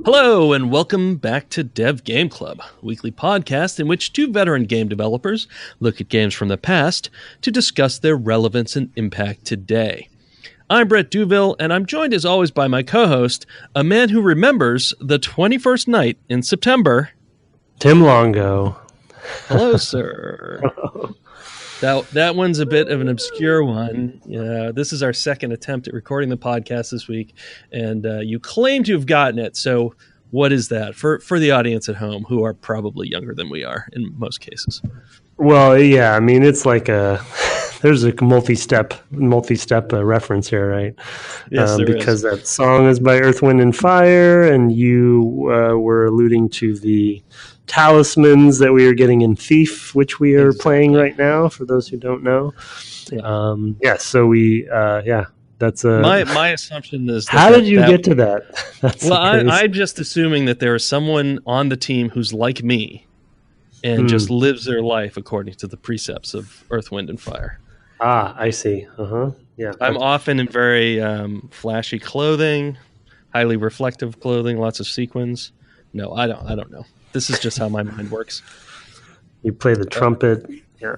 Hello, and welcome back to Dev Game Club, a weekly podcast in which two veteran game developers look at games from the past to discuss their relevance and impact today. I'm Brett Duville, and I'm joined as always by my co-host, a man who remembers the 21st night in September, Tim Longo. Hello, sir. That one's a bit of an obscure one. This is our second attempt at recording the podcast this week, and you claim to have gotten it. So what is that for the audience at home, who are probably younger than we are in most cases? Well, yeah, I mean, it's like there's a multi-step reference here, right? Yes, because that song is by Earth, Wind, and Fire, and you were alluding to the talismans that we are getting in Thief, which we are playing right now, for those who don't know. That's my assumption is how did you get to that? I'm just assuming that there is someone on the team who's like me and just lives their life according to the precepts of Earth, Wind, and Fire. I see. Yeah, I'm often in very flashy clothing, highly reflective clothing, lots of sequins. No, I don't know. This is just how my mind works. You play the trumpet. Yeah.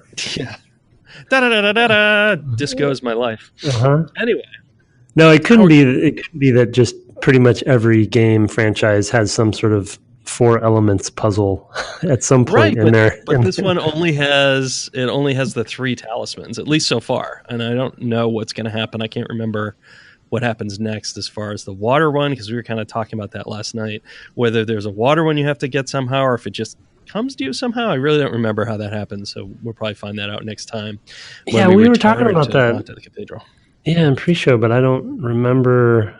Da da da da da da. Disco is my life. Anyway. No, it couldn't be. It could be that just pretty much every game franchise has some sort of 4 elements puzzle at some point in there. But this one only has the 3 talismans, at least so far. And I don't know what's going to happen. I can't remember what happens next as far as the water one, because we were kind of talking about that last night, whether there's a water one you have to get somehow, or if it just comes to you somehow. I really don't remember how that happens, so we'll probably find that out next time. Yeah, we were talking about that to the cathedral. Yeah, in pre-show, but I don't remember.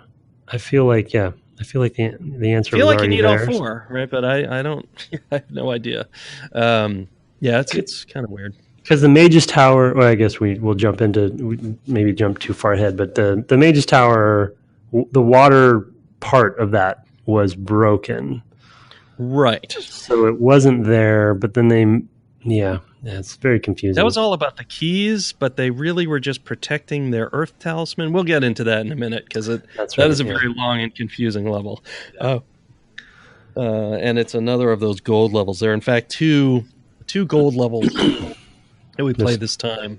I feel like the answer was already there. I feel like you need all 4, right? But I don't. I have no idea. It's kind of weird. Because the Mage's Tower, well, I guess we'll jump too far ahead, but the Mage's Tower, the water part of that was broken. Right. So it wasn't there, but then it's very confusing. That was all about the keys, but they really were just protecting their Earth talisman. We'll get into that in a minute, because that is a very long and confusing level. And it's another of those gold levels. There are, in fact, two gold levels that we played this time,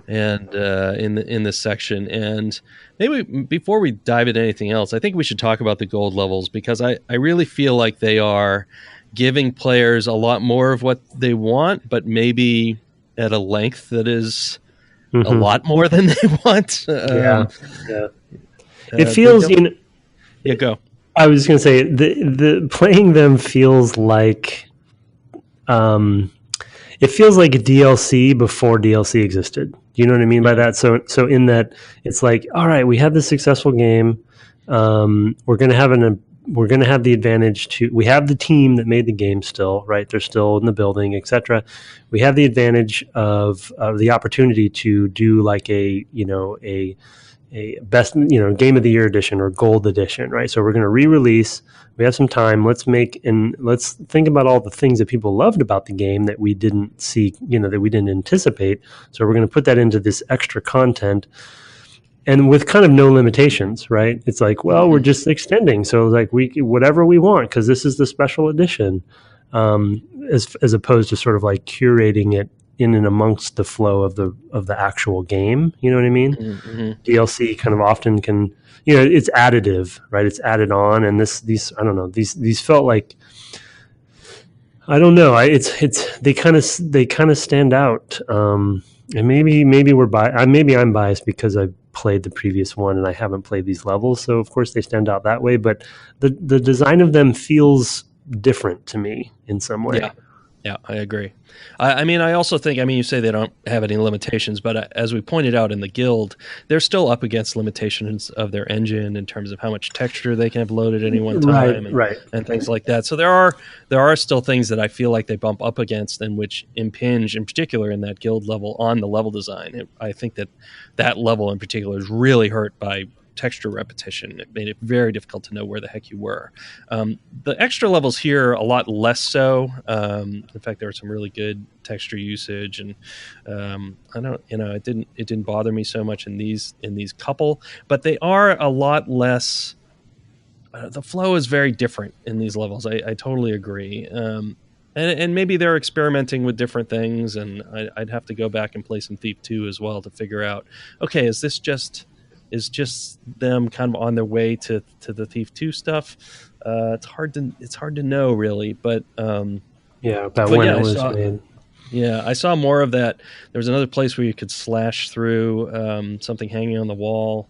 and in this section. And maybe before we dive into anything else, I think we should talk about the gold levels, because I really feel like they are giving players a lot more of what they want, but maybe at a length that is a lot more than they want. It feels, go. I was going to say the playing them feels like, it feels like a DLC before DLC existed. Do you know what I mean by that? So in that, it's like, all right, we have this successful game. We're going to have the advantage we have the team that made the game still, right? They're still in the building, etc. We have the advantage of the opportunity to do like a best, game of the year edition or gold edition, right? So we're going to re-release. We have some time. Let's think about all the things that people loved about the game that we didn't see, that we didn't anticipate. So we're going to put that into this extra content, and with kind of no limitations, right? It's like, well, we're just extending. So like whatever we want, because this is the special edition, as opposed to sort of like curating it in and amongst the flow of the actual game. You know what I mean? Mm-hmm. DLC kind of often can, it's additive, right? It's added on, and these I don't know, these felt like, I don't know. They kind of stand out. And maybe I'm biased because I played the previous one and I haven't played these levels, so of course they stand out that way. But the design of them feels different to me in some way. Yeah, I agree. I also think, you say they don't have any limitations, but as we pointed out in the guild, they're still up against limitations of their engine in terms of how much texture they can have loaded at any one time, and things like that. So there are still things that I feel like they bump up against, and which impinge, in particular in that guild level, on the level design. I think that level in particular is really hurt by texture repetition. It made it very difficult to know where the heck you were. The extra levels here, a lot less so. In fact, there was some really good texture usage, and it didn't bother me so much in these couple, but they are a lot less the flow is very different in these levels. I totally agree. And maybe they're experimenting with different things, and I'd have to go back and play some Thief 2 as well to figure out, okay, is just them kind of on their way to the Thief 2 stuff? It's hard to know really, but when it was made. Yeah, I saw more of that. There was another place where you could slash through something hanging on the wall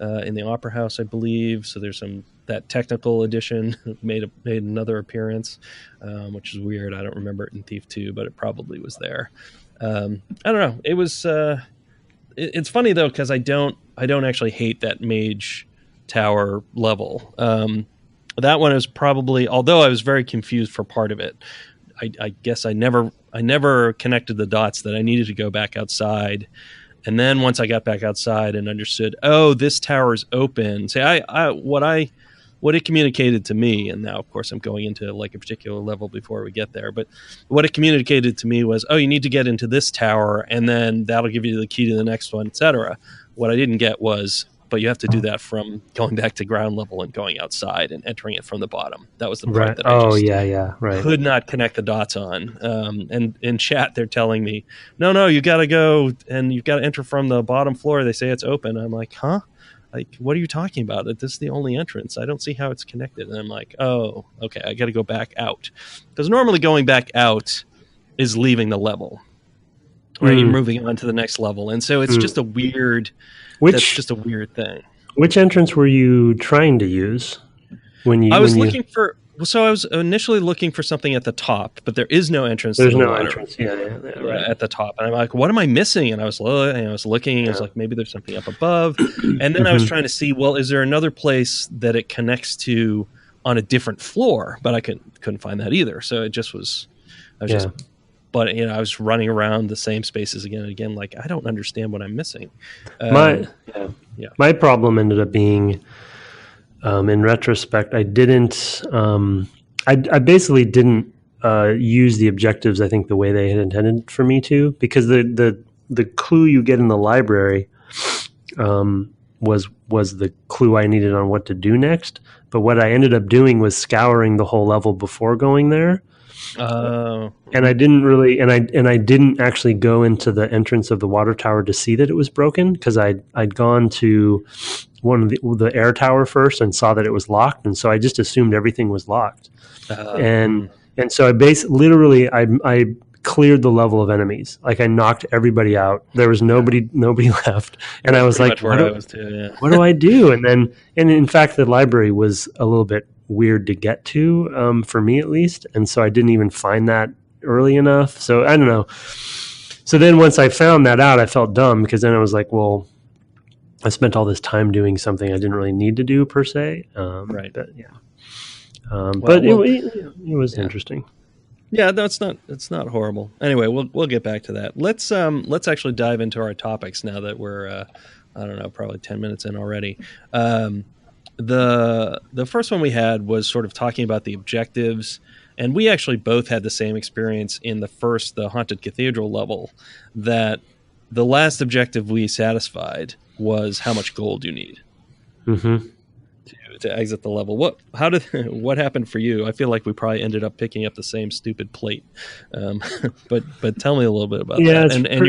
in the Opera House, I believe. So there's that technical edition made another appearance, which is weird. I don't remember it in Thief 2, but it probably was there. I don't know. It was. It's funny though, because I don't actually hate that Mage Tower level. That one is probably, although I was very confused for part of it. I guess I never connected the dots that I needed to go back outside. And then once I got back outside and understood, oh, this tower is open. Say, what it communicated to me, and now of course I'm going into like a particular level before we get there, but what it communicated to me was, oh, you need to get into this tower, and then that'll give you the key to the next one, etc. What I didn't get was, but you have to do that from going back to ground level and going outside and entering it from the bottom. That was the part that I could not connect the dots on. And in chat, they're telling me, no, you got to go and you've got to enter from the bottom floor. They say it's open. I'm like, huh? Like, what are you talking about? This is the only entrance. I don't see how it's connected. And I'm like, oh, okay, I got to go back out. Because normally going back out is leaving the level. Right? You're moving on to the next level. And so it's just a weird... That's just a weird thing. Which entrance were you trying to use when you? I was looking for. So I was initially looking for something at the top, but there is no entrance. There's no entrance. Yeah, right. At the top, and I'm like, what am I missing? And I was looking. I was like, maybe there's something up above. And then I was trying to see, well, is there another place that it connects to on a different floor? But I couldn't find that either. So it just was. But I was running around the same spaces again and again. Like, I don't understand what I'm missing. My problem ended up being, in retrospect, I didn't. I basically didn't use the objectives, I think, the way they had intended for me to, because the clue you get in the library was the clue I needed on what to do next. But what I ended up doing was scouring the whole level before going there. And I didn't really, and I didn't actually go into the entrance of the water tower to see that it was broken, because I'd gone to one of the air tower first and saw that it was locked, and so I just assumed everything was locked. And so I cleared the level of enemies. Like, I knocked everybody out. There was nobody left, and I was like, what do I do? And in fact, the library was a little bit weird to get to, for me at least, and so I didn't even find that early enough. So I don't know. So then once I found that out, I felt dumb, because then I was like, well, I spent all this time doing something I didn't really need to do per se. Right. But yeah. But it was interesting. Yeah, no, it's not horrible. Anyway, we'll get back to that. Let's actually dive into our topics now that we're I don't know, probably 10 minutes in already. The first one we had was sort of talking about the objectives, and we actually both had the same experience in the Haunted Cathedral level, that the last objective we satisfied was how much gold you need to exit the level. What happened for you? I feel like we probably ended up picking up the same stupid plate, but tell me a little bit about that and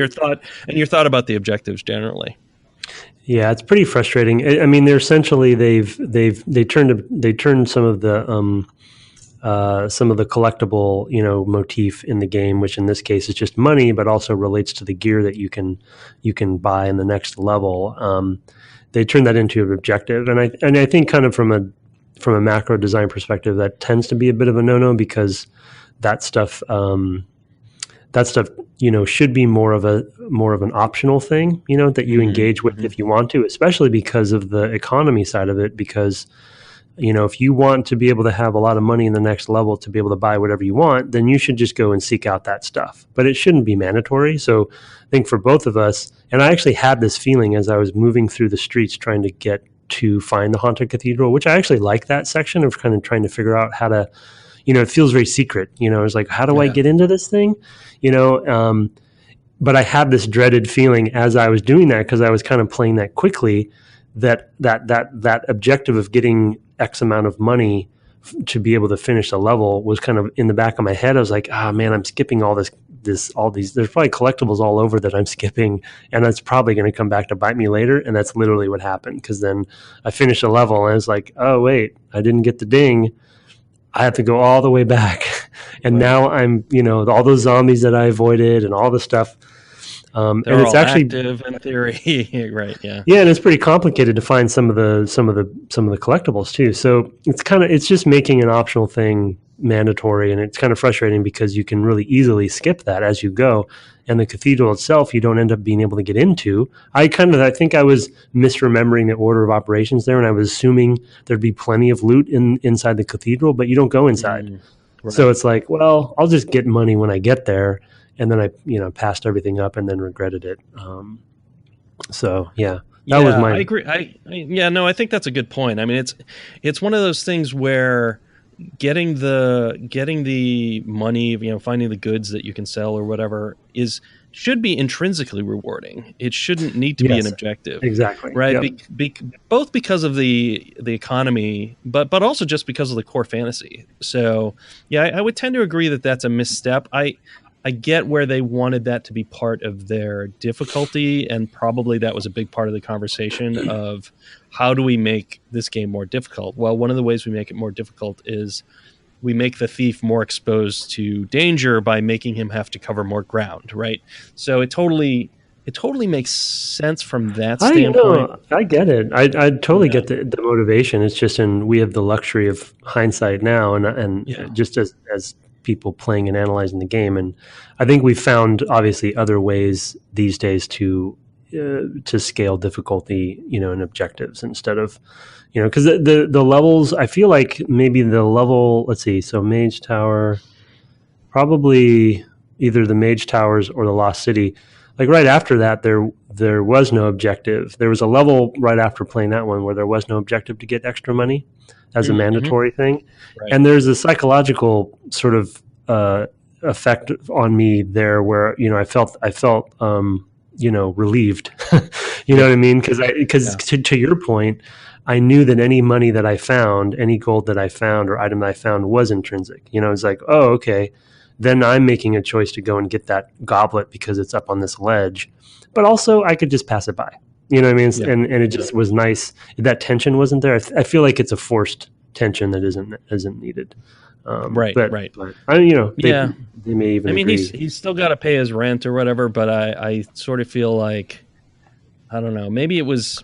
your thought about the objectives generally. Yeah, it's pretty frustrating. I mean, they're essentially they turned some of the collectible motif in the game, which in this case is just money, but also relates to the gear that you can buy in the next level. They turned that into an objective, and I think kind of from a macro design perspective, that tends to be a bit of a no-no, because that stuff should be more of an optional thing, that you engage with if you want to, especially because of the economy side of it. Because, if you want to be able to have a lot of money in the next level to be able to buy whatever you want, then you should just go and seek out that stuff. But it shouldn't be mandatory. So I think for both of us, and I actually had this feeling as I was moving through the streets trying to get to find the Haunted Cathedral, which I actually like that section of kind of trying to figure out how to, it feels very secret. It's like, how do I get into this thing? But I had this dreaded feeling as I was doing that, because I was kind of playing that quickly, that objective of getting X amount of money to be able to finish the level was kind of in the back of my head. I was like, man, I'm skipping all these. There's probably collectibles all over that I'm skipping, and that's probably going to come back to bite me later. And that's literally what happened, because then I finished a level and I was like, oh wait, I didn't get the ding. I have to go all the way back, and now I'm, all those zombies that I avoided and all the stuff. And it's actually active in theory, right? Yeah, yeah, and it's pretty complicated to find some of the collectibles too. So it's just making an optional thing mandatory, and it's kind of frustrating because you can really easily skip that as you go. And the cathedral itself, you don't end up being able to get into. I think I was misremembering the order of operations there, and I was assuming there'd be plenty of loot inside the cathedral, but you don't go inside. Right. So it's like, well, I'll just get money when I get there. And then I, passed everything up and then regretted it. So yeah, that was my. I agree. I think that's a good point. I mean, it's one of those things where getting the money, finding the goods that you can sell or whatever should be intrinsically rewarding. It shouldn't need to be an objective. Exactly. Right. Yep. Both because of the economy, but also just because of the core fantasy. So yeah, I would tend to agree that that's a misstep. I get where they wanted that to be part of their difficulty, and probably that was a big part of the conversation of how do we make this game more difficult? Well, one of the ways we make it more difficult is we make the thief more exposed to danger by making him have to cover more ground, right? So it totally makes sense from that standpoint. I get it. I totally get the motivation. It's just, we have the luxury of hindsight now, and just as people playing and analyzing the game, and I think we've found obviously other ways these days to scale difficulty, and objectives instead of, because the levels, I feel like maybe the level, let's see, so Mage Tower, probably either the Mage Towers or the Lost City. Like right after that, there was no objective. There was a level right after playing that one where there was no objective to get extra money as a mandatory thing. Right. And there's a psychological sort of effect on me there where, I felt relieved. You know what I mean? Because to your point, I knew that any money that I found, any gold that I found or item that I found was intrinsic. It's like, oh, okay. Then I'm making a choice to go and get that goblet because it's up on this ledge. But also I could just pass it by. You know what I mean? Yeah. And it just was nice. That tension wasn't there. I feel like it's a forced tension that isn't needed. Right. They may even. I mean, he's still got to pay his rent or whatever. But I sort of feel like, I don't know. Maybe it's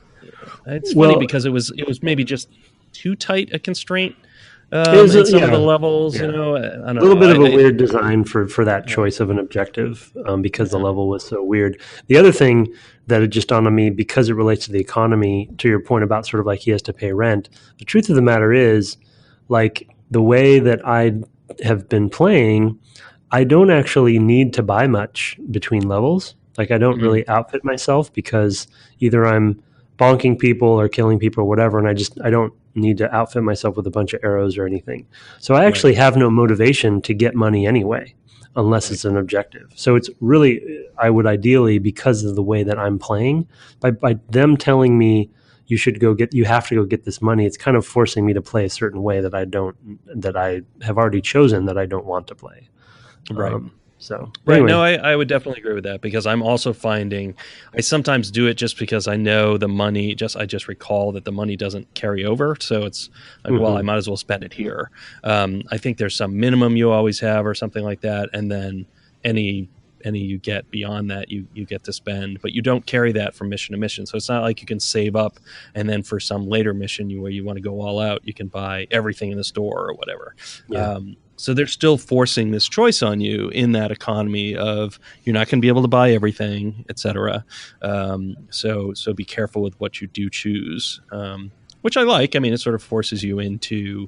funny because it was maybe just too tight a constraint. In some of the levels, I don't know. A little bit of a weird design for that choice of an objective because the level was so weird. The other thing that it just dawned on me, because it relates to the economy, to your point about sort of like he has to pay rent, the truth of the matter is, like, the way that I have been playing, I don't actually need to buy much between levels. Like, I don't really outfit myself because either I'm bonking people or killing people or whatever, and I don't need to outfit myself with a bunch of arrows or anything. So I actually have no motivation to get money anyway, unless it's an objective. So it's really, I would ideally, because of the way that I'm playing, by them telling me you have to go get this money, it's kind of forcing me to play a certain way that I have already chosen that I don't want to play. Right. So right. Anyway. No, I would definitely agree with that, because I'm also finding I sometimes do it just because I know the money, I just recall that the money doesn't carry over. So it's like, well, I might as well spend it here. I think there's some minimum you always have or something like that. And then any you get beyond that, you get to spend, but you don't carry that from mission to mission. So it's not like you can save up and then for some later mission where you want to go all out, you can buy everything in the store or whatever. Yeah. So they're still forcing this choice on you in that economy of you're not going to be able to buy everything, etc. So be careful with what you do choose, which I like. I mean, it sort of forces you into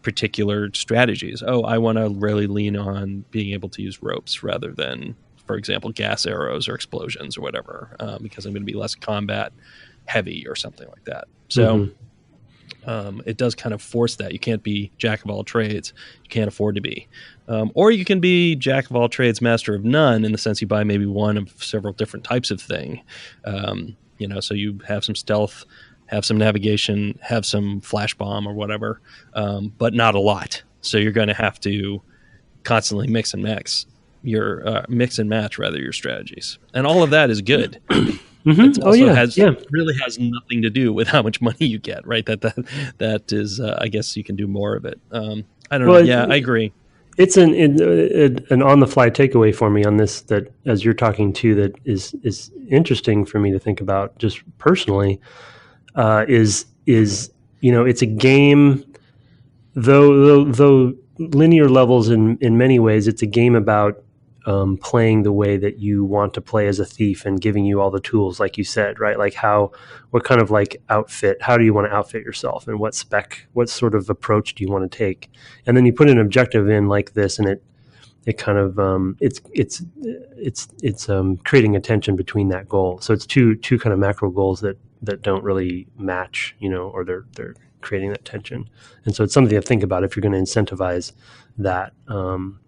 particular strategies. Oh, I want to really lean on being able to use ropes rather than, for example, gas arrows or explosions or whatever, because I'm going to be less combat heavy or something like that. So it does kind of force that. You can't be jack of all trades. You can't afford to be. Or you can be jack of all trades, master of none, in the sense you buy maybe one of several different types of thing. So you have some stealth have some navigation, have some flash bomb or whatever, but not a lot. So you're going to have to constantly mix and match your strategies, and all of that is good. It also really has nothing to do with how much money you get, right? That is, I guess you can do more of it. I don't know. Yeah, I agree. It's an on the fly takeaway for me on this, that as you're talking to, that is interesting for me to think about just personally, is it's a game, though linear levels in many ways, it's a game about playing the way that you want to play as a thief and giving you all the tools, like you said, right? Like what kind of like outfit, how do you want to outfit yourself, and what sort of approach do you want to take? And then you put an objective in like this, and it kind of it's creating a tension between that goal. So it's two kind of macro goals that don't really match, or they're creating that tension. And so it's something to think about if you're going to incentivize that.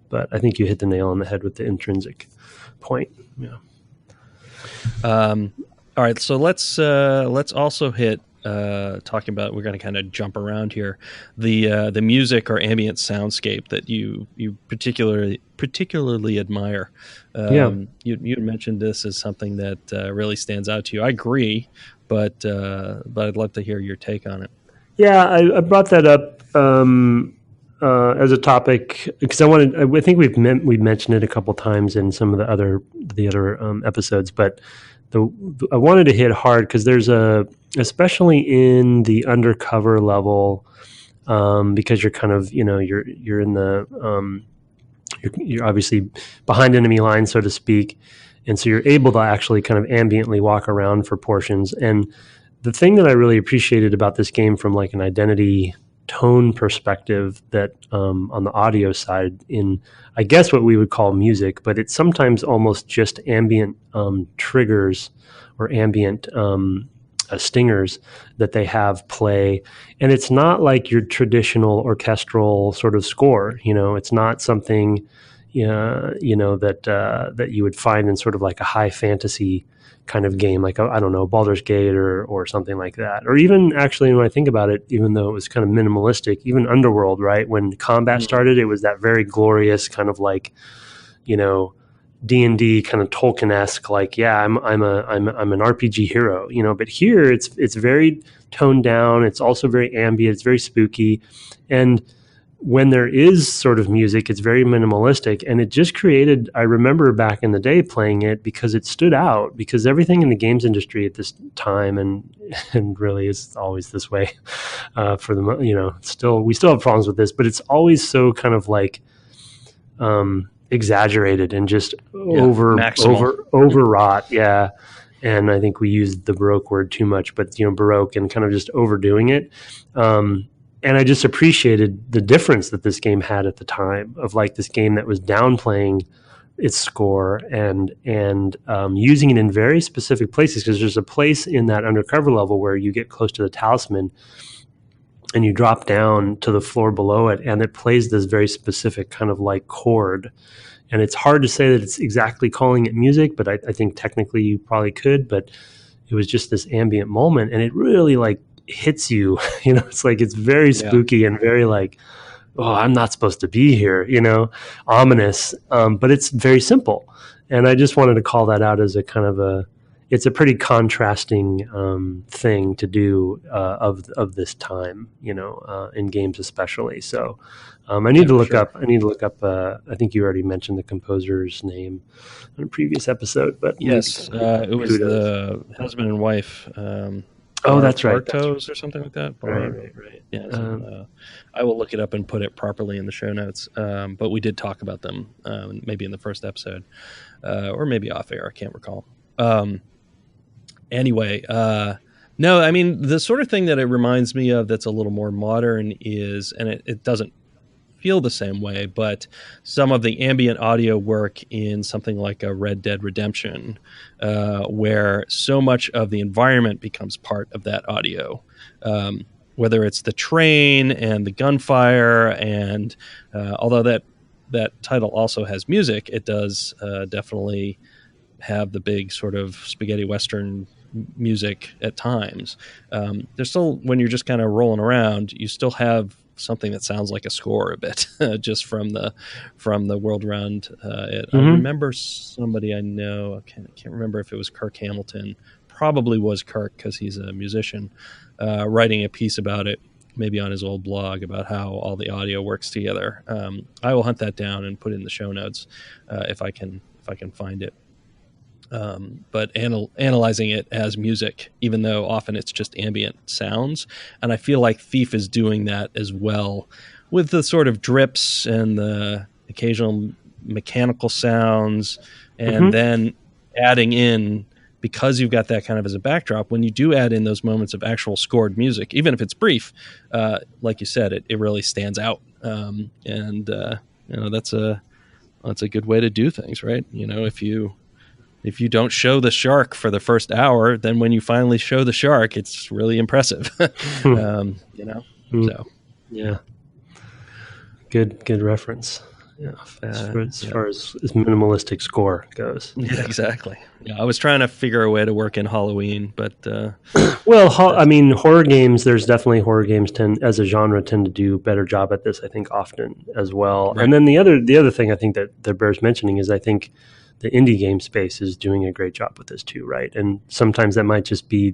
But I think you hit the nail on the head with the intrinsic point. Yeah. All right. So let's also hit talking about. We're going to kind of jump around here. The music or ambient soundscape that you particularly admire. You mentioned this as something that really stands out to you. I agree, but I'd love to hear your take on it. Yeah, I brought that up as a topic because I think we've mentioned it a couple times in some of the other episodes, but I wanted to hit hard because there's especially in the Undercover level, because you're kind of you're in the you're obviously behind enemy lines, so to speak, and so you're able to actually kind of ambiently walk around for portions. And the thing that I really appreciated about this game from like an identity tone perspective, that on the audio side, in I guess what we would call music, but it's sometimes almost just ambient triggers or ambient stingers that they have play, and it's not like your traditional orchestral sort of score. It's not something that you would find in sort of like a high fantasy kind of game, like I don't know, Baldur's Gate or something like that. Or even actually, when I think about it, even though it was kind of minimalistic, even Underworld, right? When combat started, it was that very glorious kind of like, D&D kind of Tolkien-esque, like, yeah, I'm an RPG hero, But here it's very toned down. It's also very ambient. It's very spooky, and when there is sort of music, it's very minimalistic, and it just created, I remember back in the day playing it because it stood out, because everything in the games industry at this time, and really is always this way for the, we still have problems with this, but it's always so kind of like exaggerated and just overwrought. Yeah. And I think we used the Baroque word too much, but Baroque and kind of just overdoing it. And I just appreciated the difference that this game had at the time, of like this game that was downplaying its score and using it in very specific places, because there's a place in that Undercover level where you get close to the talisman and you drop down to the floor below it, and it plays this very specific kind of like chord. And it's hard to say that it's exactly calling it music, but I think technically you probably could, but it was just this ambient moment, and it really like hits you. It's like, it's very spooky and very like, oh, I'm not supposed to be here, ominous, but it's very simple. And I just wanted to call that out as a kind of it's a pretty contrasting thing to do of this time, in games especially. So I need to look up. I think you already mentioned the composer's name in a previous episode, but yes, it was the husband and wife. That's right. Bartos or something like that. Right. Yeah. So, I will look it up and put it properly in the show notes. But we did talk about them, maybe in the first episode, or maybe off air. I can't recall. Anyway, no, I mean, the sort of thing that it reminds me of that's a little more modern is, and it doesn't feel the same way, but some of the ambient audio work in something like a Red Dead Redemption, where so much of the environment becomes part of that audio, whether it's the train and the gunfire, and although that title also has music, it does definitely have the big sort of spaghetti western music at times. There's still, when you're just kind of rolling around, you still have something that sounds like a score a bit, just from the world around it. I remember somebody I know, I can't remember if it was Kirk Hamilton, probably was Kirk because he's a musician, writing a piece about it, maybe on his old blog, about how all the audio works together. I will hunt that down and put it in the show notes if I can find it. But analyzing it as music, even though often it's just ambient sounds. And I feel like Thief is doing that as well, with the sort of drips and the occasional mechanical sounds, and then adding in, because you've got that kind of as a backdrop, when you do add in those moments of actual scored music, even if it's brief, like you said, it really stands out. That's a good way to do things, right? If you don't show the shark for the first hour, then when you finally show the shark, it's really impressive. So yeah, good reference. Yeah, as far as minimalistic score goes. Yeah, exactly. Yeah, I was trying to figure a way to work in Halloween, but horror games. There's definitely horror games as a genre tend to do a better job at this, I think, often as well. Right. And then the other thing I think that bears mentioning is I think the indie game space is doing a great job with this too, right? And sometimes that might just be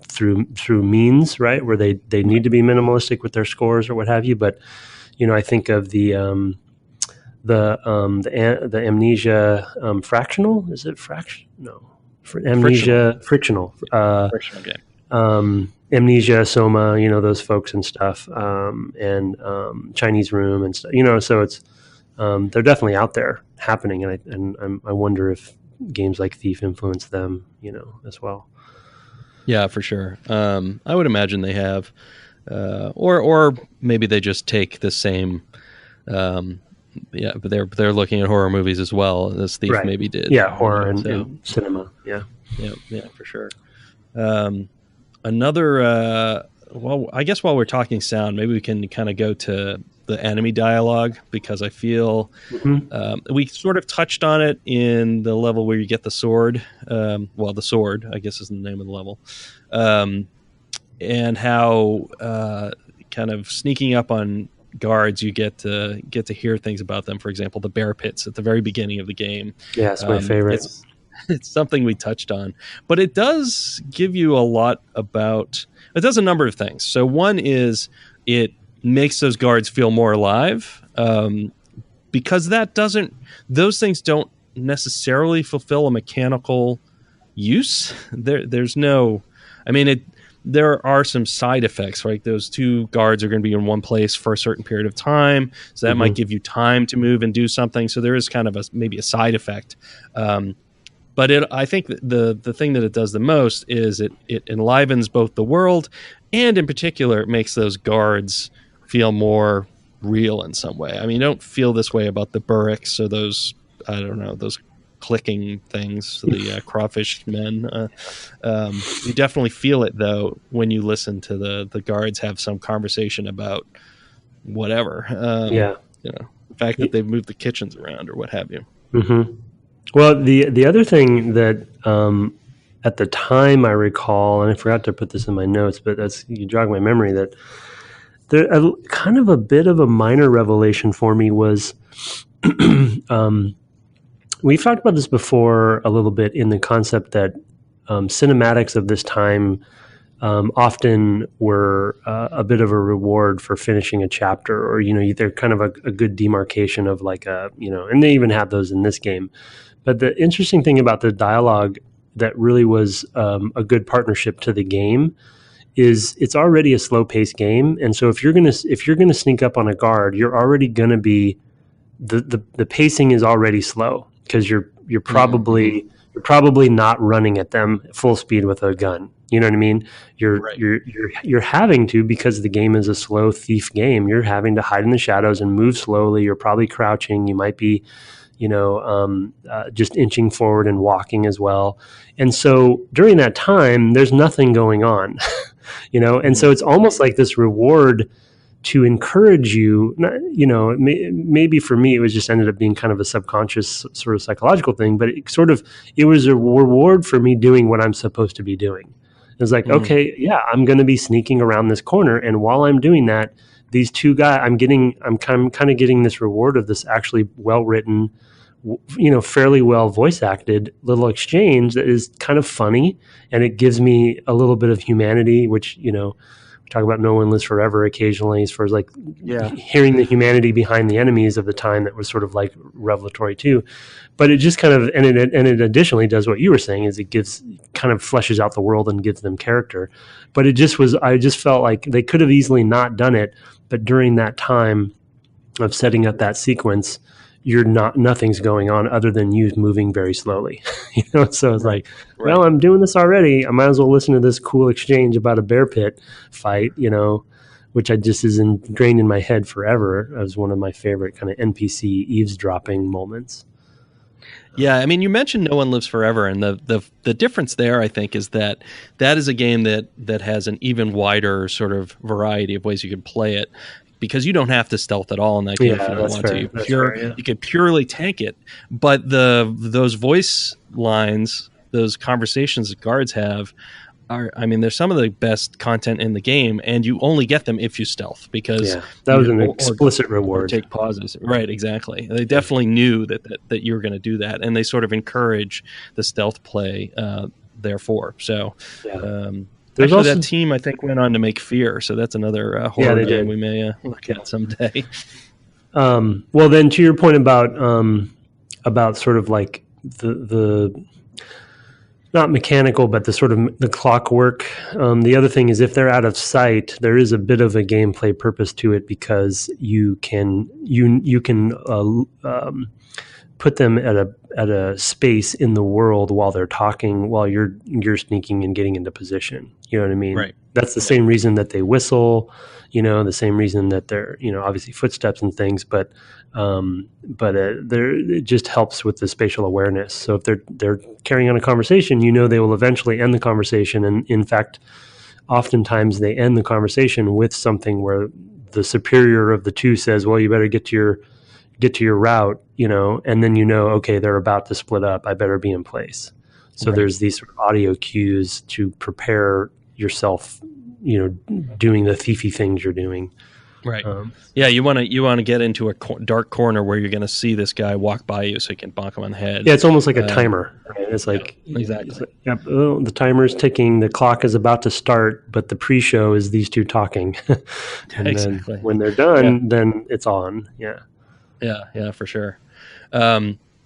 through means, right, where they need to be minimalistic with their scores or what have you. But I think of the Amnesia fractional. Is it fraction? No, Amnesia frictional. Frictional game. Amnesia, Soma, those folks and stuff, and Chinese Room and stuff. So it's they're definitely out there happening, and I wonder if games like Thief influence them, as well. Yeah, for sure. I would imagine they have, or maybe they just take the same. But they're looking at horror movies as well, as Thief maybe did. Yeah, horror and cinema. Yeah, for sure. Another. Well, I guess while we're talking sound, maybe we can kind of go to the enemy dialogue, because I feel we sort of touched on it in the level where you get the sword. The sword, I guess, is the name of the level, and how kind of sneaking up on guards, you get to hear things about them. For example, the bear pits at the very beginning of the game. Yeah, it's my favorite. It's something we touched on, but it does give you a lot about. It does a number of things. So one is it makes those guards feel more alive, because those things don't necessarily fulfill a mechanical use. There's no. I mean, there are some side effects, right? Those two guards are going to be in one place for a certain period of time, so that might give you time to move and do something. So there is kind of maybe a side effect. But I think the thing that it does the most is it enlivens both the world, and in particular, it makes those guards feel more real in some way. I mean, you don't feel this way about the Burricks or those, I don't know, those clicking things, the crawfish men. You definitely feel it, though, when you listen to the guards have some conversation about whatever. The fact that they've moved the kitchens around or what have you. Mm-hmm. Well, the other thing that at the time I recall, and I forgot to put this in my notes, but you jog my memory, that there kind of a bit of a minor revelation for me was we've talked about this before a little bit, in the concept that cinematics of this time often were a bit of a reward for finishing a chapter, or they're kind of a good demarcation of and they even have those in this game. But the interesting thing about the dialogue that really was a good partnership to the game is it's already a slow-paced game, and so if you're gonna sneak up on a guard, you're already gonna be the pacing is already slow, because you're probably not running at them full speed with a gun. You know what I mean? You're having to, because the game is a slow thief game. You're having to hide in the shadows and move slowly. You're probably crouching. You might be, just inching forward and walking as well. And so during that time, there's nothing going on, and so it's almost like this reward to encourage you. Maybe for me, it was just ended up being kind of a subconscious sort of psychological thing, but it was a reward for me doing what I'm supposed to be doing. It was like, okay, yeah, I'm going to be sneaking around this corner, and while I'm doing that, these two guys, I'm kind of getting this reward of this actually well written, fairly well voice acted little exchange that is kind of funny, and it gives me a little bit of humanity, which, we talk about No One Lives Forever occasionally, as far as like hearing the humanity behind the enemies of the time that was sort of like revelatory too. But it just kind of, and it additionally does what you were saying, is it kind of fleshes out the world and gives them character. But I just felt like they could have easily not done it, but during that time of setting up that sequence, nothing's going on other than you moving very slowly. So it's like, well, I'm doing this already. I might as well listen to this cool exchange about a bear pit fight, which I just is ingrained in my head forever as one of my favorite kind of NPC eavesdropping moments. Yeah, I mean, you mentioned No One Lives Forever, and the difference there, I think, is that is a game that has an even wider sort of variety of ways you can play it, because you don't have to stealth at all in that game if you don't want to. You could purely tank it. But those voice lines, those conversations that guards have, they're some of the best content in the game, and you only get them if you stealth, because that was an explicit reward. Or take pauses. Right, exactly. They definitely knew that you were going to do that, and they sort of encourage the stealth play therefore. So actually, also, that team, I think, went on to make Fear, so that's another horror game we may look at someday. Well, then, to your point about sort of like the not mechanical, but the sort of the clockwork. The other thing is, if they're out of sight, there is a bit of a gameplay purpose to it, because you can put them at a space in the world while they're talking, while you're sneaking and getting into position. You know what I mean? Right. That's the same reason that they whistle, the same reason that they're, obviously footsteps and things, but it just helps with the spatial awareness. So if they're carrying on a conversation, they will eventually end the conversation. And in fact, oftentimes they end the conversation with something where the superior of the two says, well, you better get to your route, and then okay, they're about to split up. I better be in place. So there's these sort of audio cues to prepare yourself, doing the thiefy things you're doing. Right. You want to get into a dark corner where you're going to see this guy walk by you, so you can bonk him on the head. Yeah, it's almost like a timer. Right? It's like exactly. The timer's ticking. The clock is about to start, but the pre-show is these two talking. And exactly. Then when they're done, then it's on. Yeah. Yeah, for sure.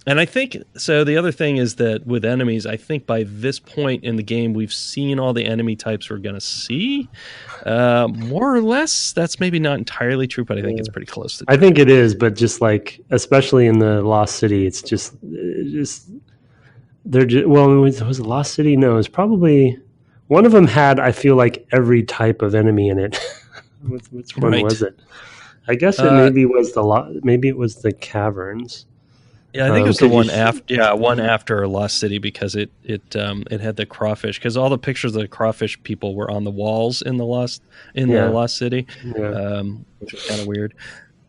And I think, so the other thing is that with enemies, I think by this point in the game, we've seen all the enemy types we're going to see. More or less, that's maybe not entirely true, but I think it's pretty close to true. I think it is, but just like, especially in the Lost City, it's just they're just, well, was it Lost City? No, it's probably, one of them had, I feel like, every type of enemy in it. Which one was it? I guess it maybe was the caverns. Yeah, I think it was the one after. One after Lost City, because it had the crawfish. Because all the pictures of the crawfish people were on the walls in the Lost City, which was kind of weird.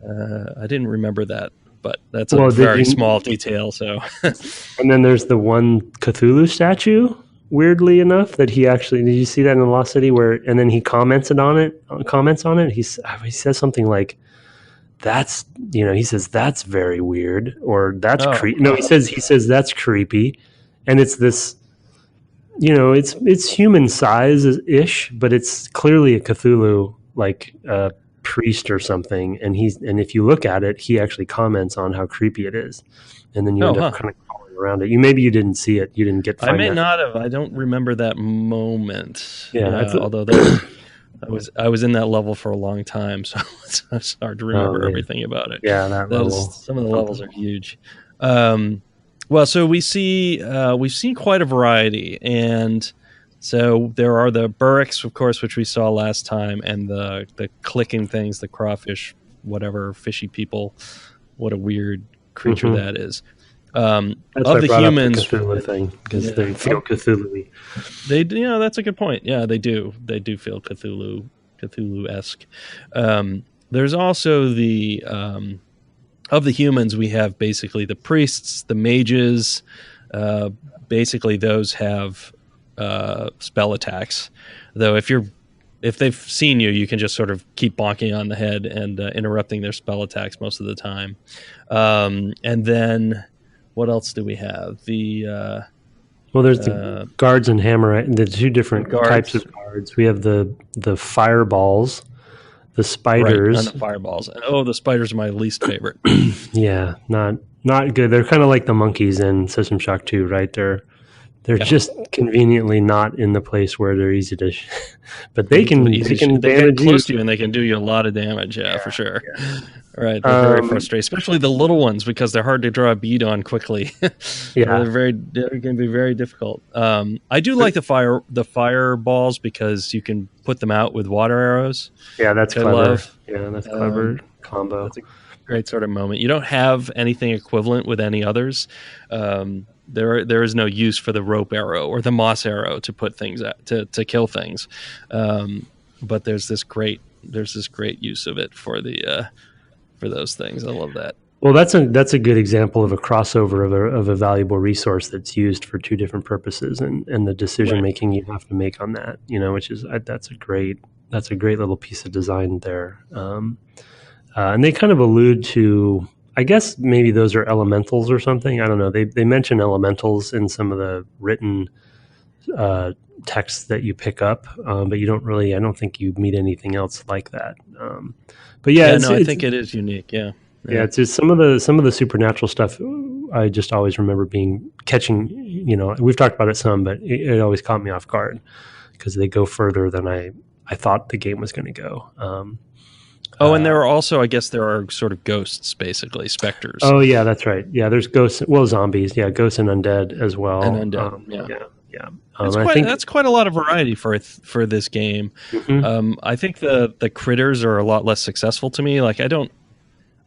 I didn't remember that, but that's a very small detail. So, and then there's the one Cthulhu statue. Weirdly enough, that he actually, did you see that in the Lost City? And then he comments on it. He says something like, "That's," he says, "That's very weird," or "That's creepy." No, he says that's creepy, and it's this, it's human size ish, but it's clearly a Cthulhu like priest or something, and if you look at it, he actually comments on how creepy it is, and then you end up kind of around it. Maybe you didn't see it. You didn't get. I may not have. I don't remember that moment. Yeah, although I was in that level for a long time, so it's hard to remember everything about it. Yeah, level. Some of the levels are huge. Well, so we've seen quite a variety, and so there are the burricks, of course, which we saw last time, and the clicking things, the crawfish, whatever, fishy people. What a weird creature that is. That's of the humans, the Cthulhu thing, because they feel Cthulhu-y. They, that's a good point. Yeah, they do. They do feel Cthulhu-esque. there's also the of the humans, we have basically the priests, the mages. Basically, those have spell attacks. Though if they've seen you, you can just sort of keep bonking on the head and interrupting their spell attacks most of the time. And then what else do we have? There's the guards and hammer. The two different types of guards. We have the fireballs, the spiders, right, and the fireballs. Oh, the spiders are my least favorite. Yeah, not good. They're kind of like the monkeys in System Shock 2, right? They're just conveniently not in the place where they're easy to, but they can get close to you and they can do you a lot of damage. Yeah, for sure. Yeah. Right, they're very frustrating, especially the little ones because they're hard to draw a bead on quickly. Yeah, they can be very difficult. I do like the fireballs because you can put them out with water arrows. Yeah, that's clever. Yeah, that's clever combo. That's a great sort of moment. You don't have anything equivalent with any others. There is no use for the rope arrow or the moss arrow to put things at, to kill things, but there's this great use of it for those things. I love that. Well, that's a good example of a crossover of a valuable resource that's used for two different purposes, and the decision making you have to make on that, which is that's a great little piece of design there, and they kind of allude to. I guess maybe those are elementals or something. I don't know. They mention elementals in some of the written texts that you pick up, but you don't really. I don't think you meet anything else like that. But I think it is unique. Yeah, it's just some of the supernatural stuff. I just always remember catching. We've talked about it some, but it always caught me off guard because they go further than I thought the game was going to go. And there are also, I guess, there are sort of ghosts, basically specters. Oh yeah, that's right. Yeah, there's ghosts. Well, zombies. Yeah, ghosts and undead as well. And undead. Yeah. That's quite a lot of variety for this game. Mm-hmm. I think the critters are a lot less successful to me. Like I don't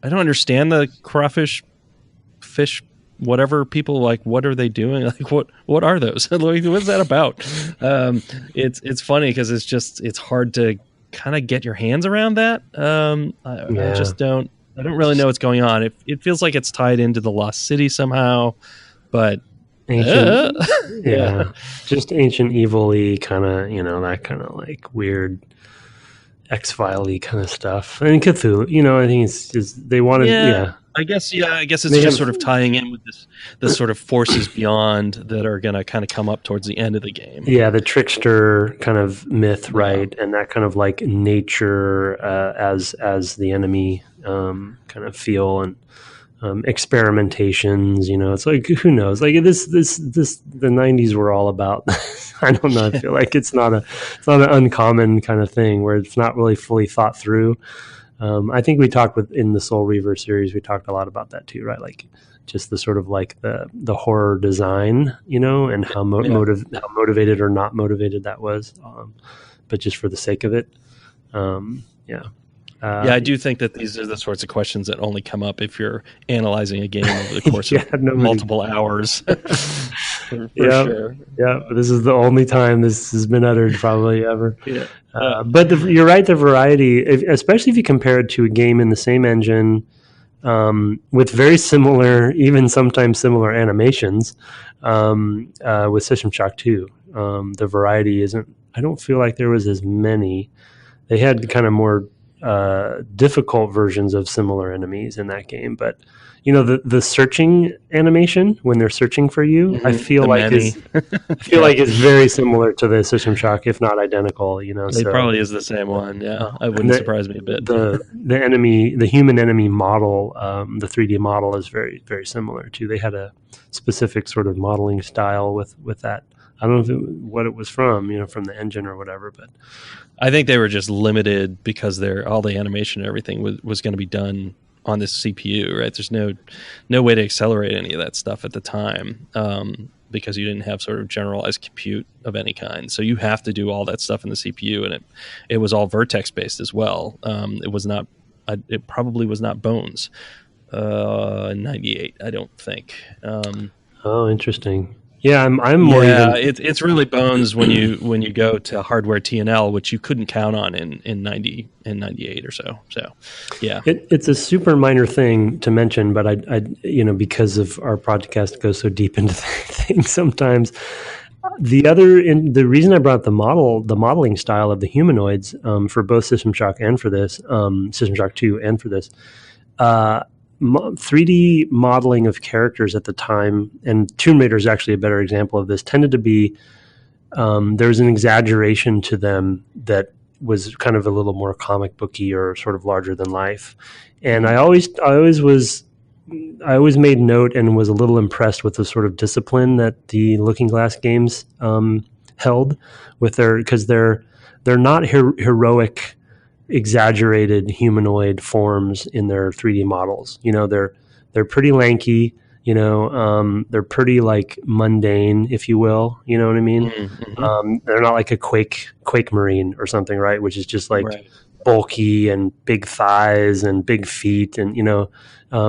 understand the crawfish, fish, whatever people like. What are they doing? Like what are those? Like, what's that about? It's funny because it's hard to kind of get your hands around that. I just don't. I don't really know what's going on. It feels like it's tied into the Lost City somehow, but ancient, just ancient evil-y kind of, that kind of like weird X-File-y kind of stuff. And Cthulhu, I think it's just they wanted, I guess it's just sort of tying in with this sort of forces beyond that are going to kind of come up towards the end of the game. Yeah, the trickster kind of myth, right? And that kind of like nature as the enemy kind of feel and experimentations. It's like who knows? Like this the 90s were all about. I don't know. I feel like it's not an uncommon kind of thing where it's not really fully thought through. I think we talked in the Soul Reaver series, we talked a lot about that too, right? Like just the sort of like the horror design, and how motivated or not motivated that was, but just for the sake of it. I do think that these are the sorts of questions that only come up if you're analyzing a game over the course of multiple hours. for sure. Yeah, this is the only time this has been uttered probably ever. Yeah. But you're right, the variety, especially if you compare it to a game in the same engine with very similar, even sometimes similar animations with System Shock 2. The variety isn't, I don't feel like there was as many. They had kind of more difficult versions of similar enemies in that game, but the searching animation when they're searching for you, I feel like it's very similar to the System Shock, if not identical. It probably is the same one. Yeah, it wouldn't surprise me a bit. The human enemy model, the 3D model is very, very similar too. They had a specific sort of modeling style with that. I don't know what it was from, from the engine or whatever, but I think they were just limited because all the animation and everything was going to be done on this CPU, right? There's no way to accelerate any of that stuff at the time because you didn't have sort of generalized compute of any kind. So you have to do all that stuff in the CPU, and it was all vertex based as well. It was not. It probably was not Bones in '98. I don't think. Oh, interesting. Yeah, I'm more Yeah, even. it's really bones when you go to hardware TNL, which you couldn't count on in 90 and 98 or so. So, yeah. It's a super minor thing to mention, but I because of our podcast goes so deep into things sometimes. The reason I brought the modeling style of the humanoids for both System Shock and for this System Shock 2 and for this 3D modeling of characters at the time, and Tomb Raider is actually a better example of this, tended to be there was an exaggeration to them that was kind of a little more comic booky or sort of larger than life. And I always made note and was a little impressed with the sort of discipline that the Looking Glass games held with because they're not heroic, exaggerated humanoid forms in their 3D models. They're pretty lanky. They're pretty like mundane, if you will. You know what I mean? Mm-hmm. They're not like a Quake Marine or something, right? Which is just like bulky and big thighs and big feet, and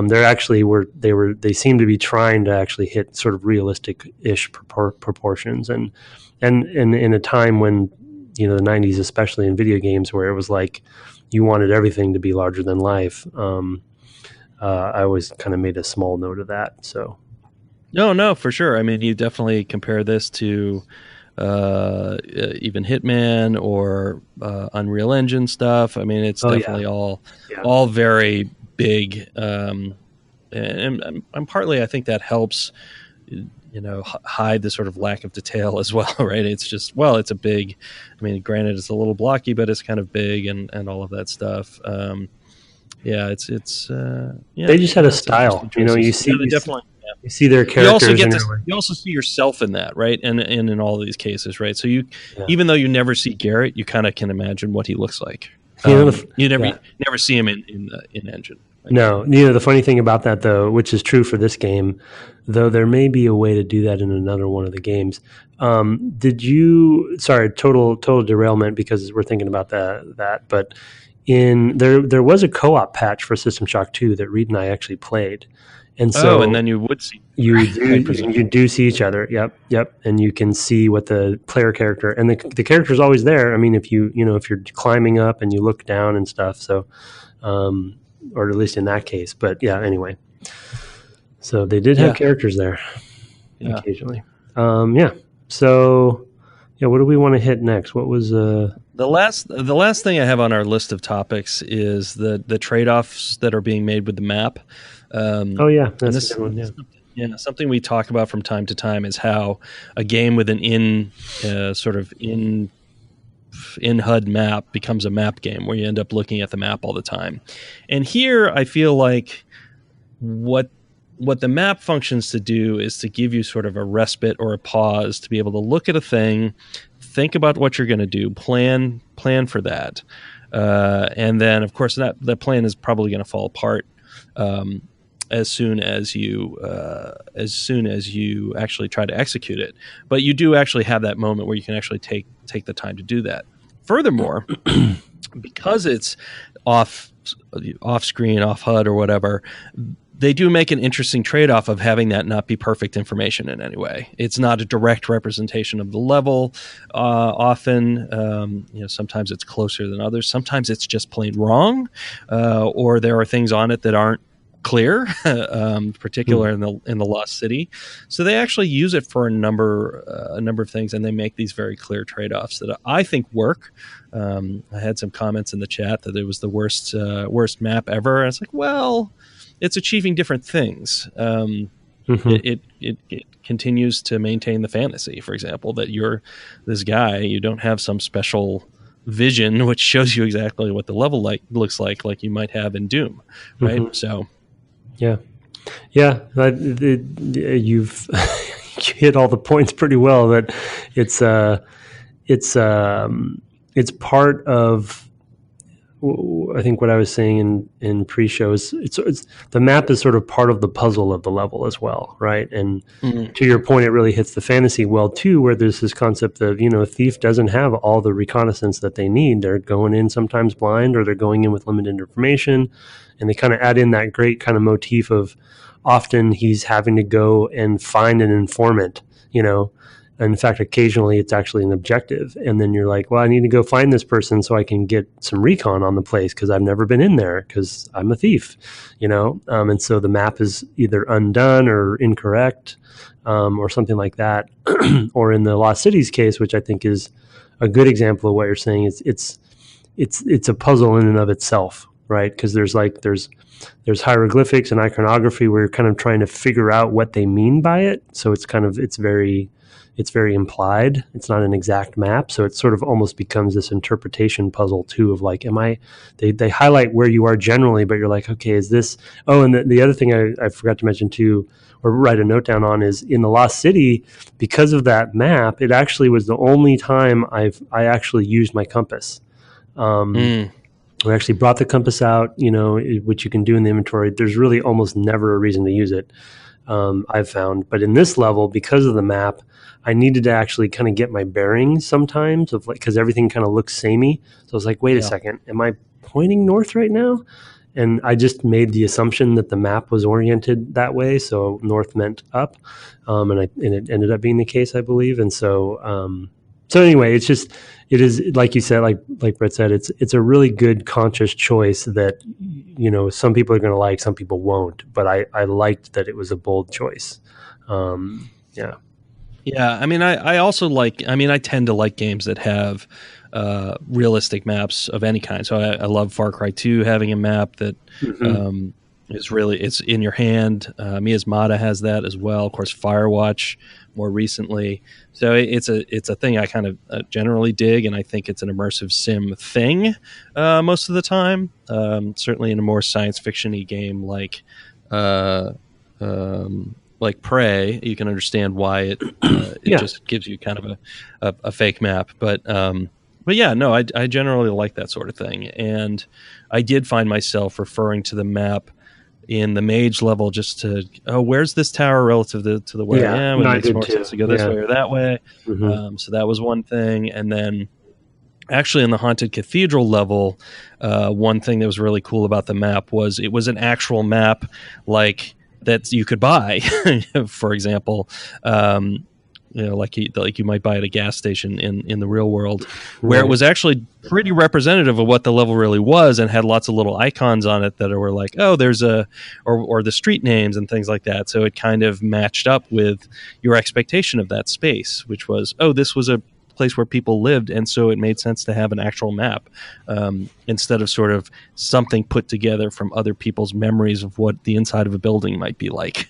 they're actually they seem to be trying to actually hit sort of realistic-ish proportions, and in a time when the 90s, especially in video games, where it was like you wanted everything to be larger than life. I always kind of made a small note of that. So, no, for sure. I mean, you definitely compare this to even Hitman or Unreal Engine stuff. I mean, it's definitely all very big, and partly I think that helps, hide the sort of lack of detail as well, right? It's just, it's a big. I mean, granted, it's a little blocky, but it's kind of big and all of that stuff. Yeah, it's they just had a style, you see, definitely. You see their characters. You also see yourself in that, right? And in all of these cases, right? So even though you never see Garrett, you kind of can imagine what he looks like. You never see him in Engine. Right? No, the funny thing about that, though, which is true for this game, though there may be a way to do that in another one of the games. Sorry, total derailment because we're thinking about that, but. There was a co-op patch for System Shock 2 that Reed and I actually played, and so and then you would see you do see each other. Yep, and you can see what the player character and the character is always there. I mean, if if you're climbing up and you look down and stuff, so or at least in that case. But yeah, anyway, so they did have characters there occasionally. So. Yeah, what do we want to hit next? What was the last thing I have on our list of topics is the trade-offs that are being made with the map. That's a good one. Yeah, something we talk about from time to time is how a game with an in HUD map becomes a map game where you end up looking at the map all the time. And here I feel like what the map functions to do is to give you sort of a respite or a pause to be able to look at a thing, think about what you're going to do, plan for that, and then of course that plan is probably going to fall apart as soon as you actually try to execute it. But you do actually have that moment where you can actually take the time to do that. Furthermore, because it's off screen, off HUD or whatever, they do make an interesting trade-off of having that not be perfect information in any way. It's not a direct representation of the level. Often, sometimes it's closer than others. Sometimes it's just plain wrong, or there are things on it that aren't clear, particularly in the Lost City. So they actually use it for a number of things, and they make these very clear trade-offs that I think work. I had some comments in the chat that it was the worst map ever. And it's like, well, it's achieving different things. It continues to maintain the fantasy, for example, that you're this guy, you don't have some special vision which shows you exactly what the level looks like you might have in Doom, right? Mm-hmm. So, yeah, you've you hit all the points pretty well. That it's part of. I think what I was saying in pre-show is it's the map is sort of part of the puzzle of the level as well, right? And to your point, it really hits the fantasy well too, where there's this concept of a thief doesn't have all the reconnaissance that they need. They're going in sometimes blind, or they're going in with limited information, and they kind of add in that great kind of motif of often he's having to go and find an informant, you know. And in fact, occasionally it's actually an objective. And then you're like, well, I need to go find this person so I can get some recon on the place because I've never been in there because I'm a thief, you know. And so the map is either undone or incorrect or something like that. Or in the Lost Cities case, which I think is a good example of what you're saying, is it's a puzzle in and of itself, right? Because there's hieroglyphics and iconography where you're kind of trying to figure out what they mean by it. So it's very implied. It's not an exact map. So it sort of almost becomes this interpretation puzzle too of like, they highlight where you are generally, but you're like, okay, is this, and the other thing I forgot to mention too, or write a note down on, is in the Lost City, because of that map, it actually was the only time I actually used my compass. We actually brought the compass out, you know, which you can do in the inventory. There's really almost never a reason to use it. I've found, but in this level, because of the map, I needed to actually kind of get my bearings sometimes of like, because everything kind of looks samey. So I was like, wait a second, am I pointing north right now? And I just made the assumption that the map was oriented that way, so north meant up, and it ended up being the case, I believe. And so anyway, it is like you said, like Brett said, it's a really good conscious choice that, you know, some people are going to like, some people won't. But I liked that it was a bold choice. Yeah, I mean, I also I tend to like games that have realistic maps of any kind. So I love Far Cry 2 having a map that is really, it's in your hand. Miasmata has that as well. Of course, Firewatch more recently. So it's a thing I kind of generally dig, and I think it's an immersive sim thing most of the time. Certainly in a more science fiction-y game like Prey, you can understand why it just gives you kind of a fake map. But yeah, no, I generally like that sort of thing. And I did find myself referring to the map in the mage level just to, where's this tower relative to the way I am? It makes more sense to go this way or that way. So that was one thing. And then actually in the Haunted Cathedral level, one thing that was really cool about the map was it was an actual map like that you could buy, for example, you know, like you might buy at a gas station in the real world, where it was actually pretty representative of what the level really was, and had lots of little icons on it that were like, there's or the street names and things like that. So it kind of matched up with your expectation of that space, which was, this was a place where people lived, and so it made sense to have an actual map instead of sort of something put together from other people's memories of what the inside of a building might be like.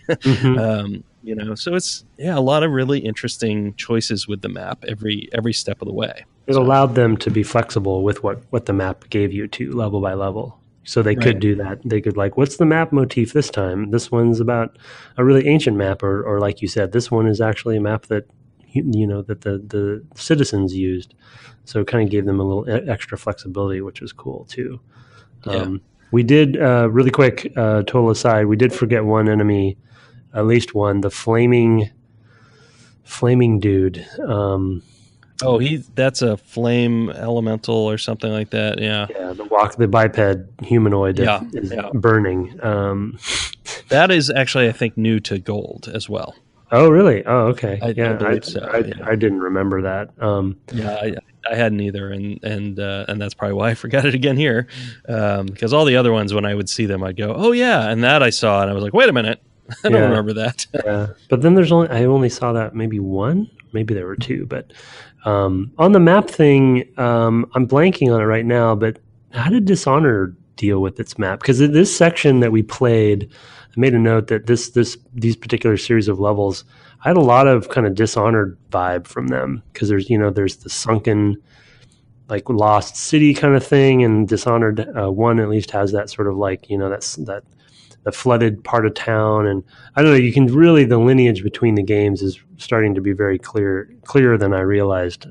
You know, so it's a lot of really interesting choices with the map every step of the way. It allowed them to be flexible with what the map gave you to level by level. So they could do that. They could like, what's the map motif this time? This one's about a really ancient map, or like you said, this one is actually a map that that the citizens used. So it kind of gave them a little extra flexibility, which was cool too. We did really quick total aside. We did forget one enemy. At least one, the flaming dude. That's a flame elemental or something like that. Yeah. Yeah, the biped humanoid that is burning. That is actually, I think, new to Gold as well. Oh, really? Oh, okay. I believe so. I didn't remember that. I hadn't either, and that's probably why I forgot it again here. Because all the other ones, when I would see them, I'd go, "Oh yeah," and that I saw, and I was like, "Wait a minute." I don't remember that. But then I only saw that maybe one, maybe there were two. But on the map thing, I'm blanking on it right now. But how did Dishonored deal with its map? Because in this section that we played, I made a note that these particular series of levels, I had a lot of kind of Dishonored vibe from them. Because there's the sunken, like lost city kind of thing, and Dishonored 1 at least has that sort of like that the flooded part of town. And I don't know, you can really, the lineage between the games is starting to be very clearer than I realized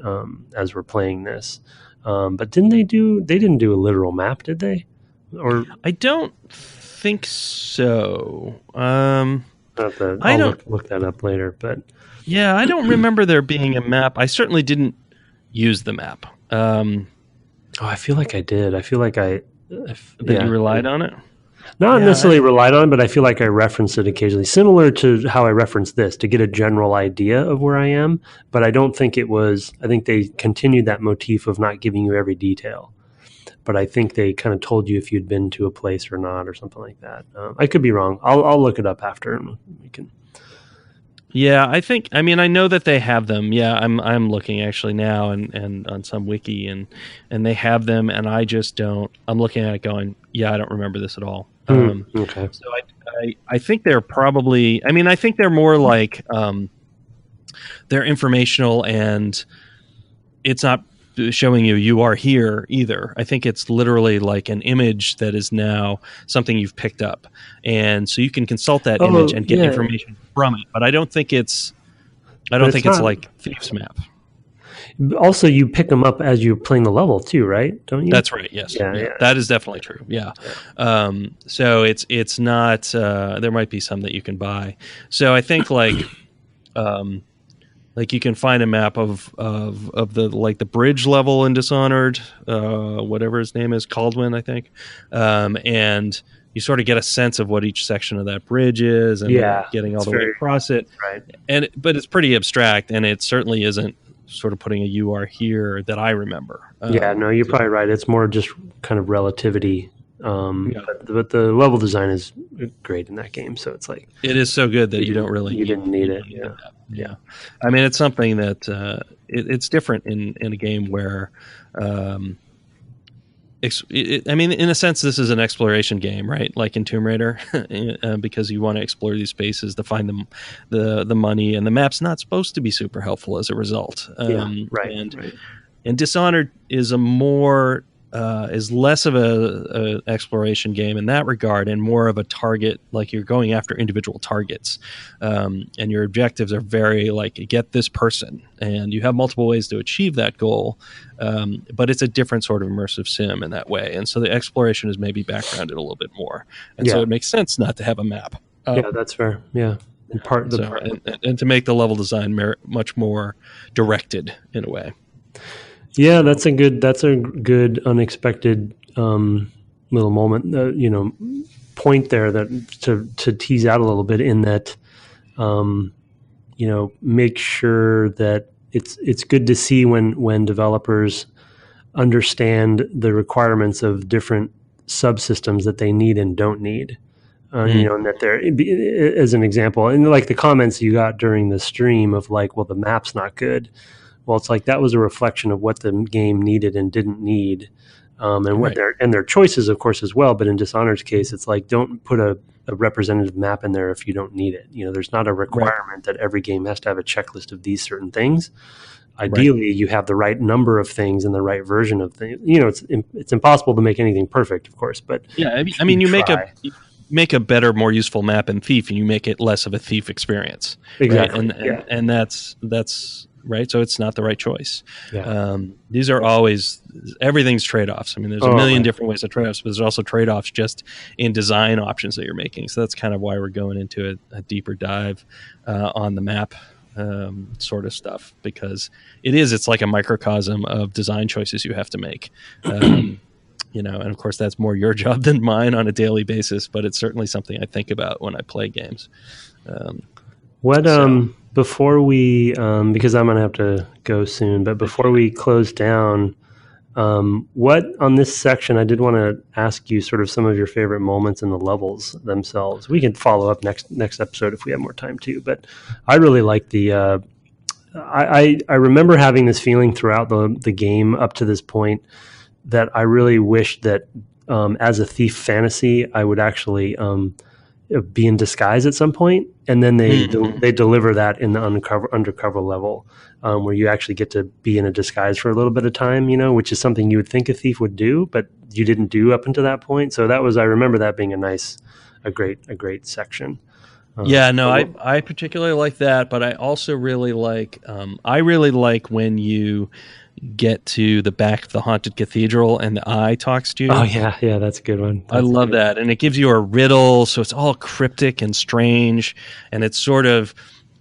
as we're playing this. But they didn't do a literal map, did they? Or I don't think so. I'll look that up later, but yeah, I don't remember there being a map. I certainly didn't use the map. I feel like I did. I feel like you relied on it. Not Yeah, necessarily relied on, but I feel like I reference it occasionally, similar to how I reference this to get a general idea of where I am. But I don't think it was, I think they continued that motif of not giving you every detail. But I think they kind of told you if you'd been to a place or not or something like that. I could be wrong. I'll look it up after and we can. Yeah, I mean, I know that they have them. Yeah, I'm looking actually now and on some wiki and they have them, and I just don't. I'm looking at it going, yeah, I don't remember this at all. Okay. So I think they're probably. I mean, I think they're more like they're informational, and it's not showing you are here either. I think it's literally like an image that is now something you've picked up, and so you can consult that image and get information from it. But I don't think it's it's like Thief's Map. Also, you pick them up as you're playing the level too, right? Don't you? That's right. Yes. Yeah. That is definitely true. Yeah. So it's not. There might be some that you can buy. So I think like you can find a map of the like the bridge level in Dishonored, whatever his name is, Caldwin, I think, and you sort of get a sense of what each section of that bridge is, and getting all the way across it. Right. But it's pretty abstract, and it certainly isn't sort of putting a "you are here" that I remember. No, you're probably right. It's more just kind of relativity. But the level design is great in that game, so it's like it is so good that you don't really didn't need it. Yeah. I mean, it's something that it's different in a game where. I mean, in a sense, this is an exploration game, right? Like in Tomb Raider, because you want to explore these spaces to find the money, and the map's not supposed to be super helpful as a result. And Dishonored is is less of a exploration game in that regard, and more of a target. Like you're going after individual targets, and your objectives are very like get this person, and you have multiple ways to achieve that goal. But it's a different sort of immersive sim in that way, and so the exploration is maybe backgrounded a little bit more, and so it makes sense not to have a map. That's fair. Yeah, and to make the level design much more directed in a way. Yeah, that's a good unexpected little moment, point there that to tease out a little bit in that, make sure that it's good to see when developers understand the requirements of different subsystems that they need and don't need. And that they're, as an example, and like the comments you got during the stream of like, well, the map's not good. Well, it's like that was a reflection of what the game needed and didn't need, and what their choices, of course, as well. But in Dishonored's case, it's like don't put a representative map in there if you don't need it. There's not a requirement that every game has to have a checklist of these certain things. Ideally, you have the right number of things and the right version of things. It's impossible to make anything perfect, of course. But yeah, I mean, you make a better, more useful map in Thief, and you make it less of a Thief experience. Exactly, right? And that's. Right, so it's not the right choice. Yeah. These are always everything's trade-offs. I mean, there's a million different ways of trade-offs, but there's also trade-offs just in design options that you're making. So that's kind of why we're going into a deeper dive on the map sort of stuff, because it's like a microcosm of design choices you have to make. And of course that's more your job than mine on a daily basis, but it's certainly something I think about when I play games. Before we, because I'm going to have to go soon, but before we close down, what on this section, I did want to ask you sort of some of your favorite moments in the levels themselves. We can follow up next episode if we have more time too, but I really like the, I remember having this feeling throughout the game up to this point that I really wished that as a Thief fantasy, I would actually be in disguise at some point, and then they deliver that in the undercover level, where you actually get to be in a disguise for a little bit of time, which is something you would think a thief would do, but you didn't do up until that point. So I remember that being a great section. I particularly like that, but I also really like when you get to the back of the haunted cathedral and the eye talks to you. Oh yeah, that's a good one. I love that, and it gives you a riddle, so it's all cryptic and strange, and it's sort of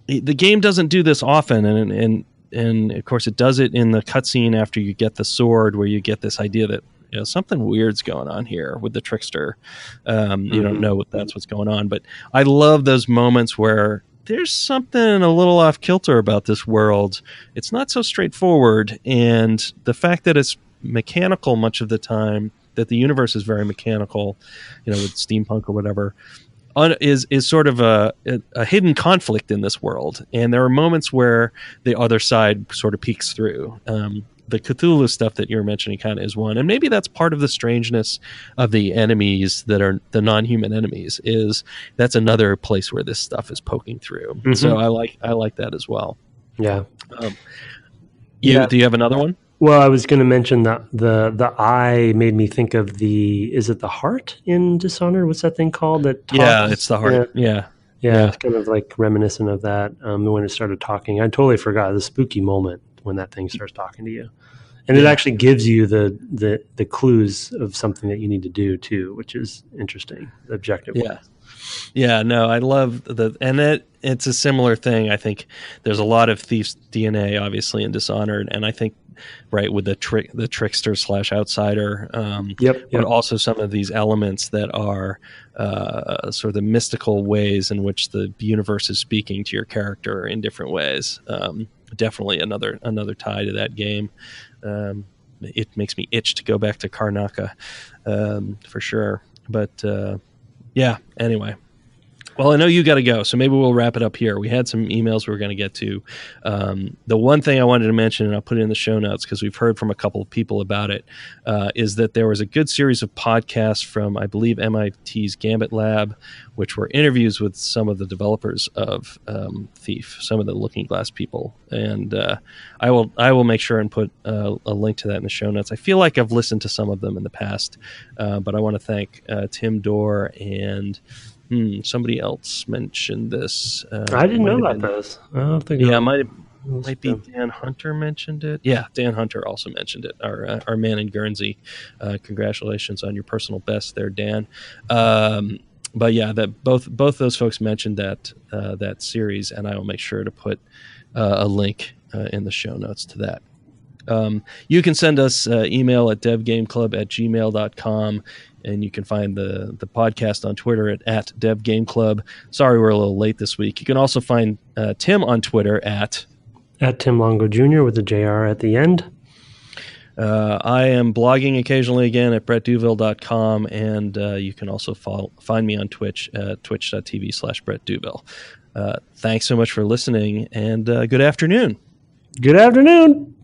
the game doesn't do this often, and of course it does it in the cutscene after you get the sword, where you get this idea that something weird's going on here with the trickster. You don't know that's what's going on, but I love those moments where there's something a little off kilter about this world. It's not so straightforward, and the fact that it's mechanical much of the time, that the universe is very mechanical, with steampunk or whatever, is sort of a hidden conflict in this world. And there are moments where the other side sort of peeks through. The Cthulhu stuff that you're mentioning kind of is one, and maybe that's part of the strangeness of the enemies that are the non-human enemies. Is that's another place where this stuff is poking through. So I like that as well. Yeah. Do you have another one? Well, I was going to mention that the eye made me think of is it the heart in Dishonored? What's that thing called? That talks? Yeah, it's the heart. Yeah. It's kind of like reminiscent of that. When it started talking, I totally forgot the spooky moment when that thing starts talking to you, and it actually gives you the clues of something that you need to do too, which is interesting. The objective. Yeah, no, I love it's a similar thing. I think there's a lot of Thief's DNA, obviously, in Dishonored, and I think with the trickster / outsider, but also some of these elements that are sort of the mystical ways in which the universe is speaking to your character in different ways. Definitely another tie to that game. It makes me itch to go back to Karnaca, for sure. But anyway. Well, I know you got to go, so maybe we'll wrap it up here. We had some emails we were going to get to. The one thing I wanted to mention, and I'll put it in the show notes because we've heard from a couple of people about it, is that there was a good series of podcasts from, I believe, MIT's Gambit Lab, which were interviews with some of the developers of Thief, some of the Looking Glass people. And I will make sure and put a link to that in the show notes. I feel like I've listened to some of them in the past, but I want to thank Tim Dorr and... somebody else mentioned this. I didn't know about this. I don't think. Yeah, might be Dan Hunter mentioned it. Yeah, Dan Hunter also mentioned it. Our man in Guernsey. Congratulations on your personal best there, Dan. But yeah, that both those folks mentioned that series, and I will make sure to put a link in the show notes to that. You can send us email at devgameclub@gmail.com, and you can find the podcast on Twitter at devgameclub. Sorry we're a little late this week. You can also find Tim on Twitter at Tim Longo Jr. with a JR at the end. I am blogging occasionally again at brettduville.com, and you can also find me on Twitch at twitch.tv/brettduville. Thanks so much for listening, and good afternoon. Good afternoon.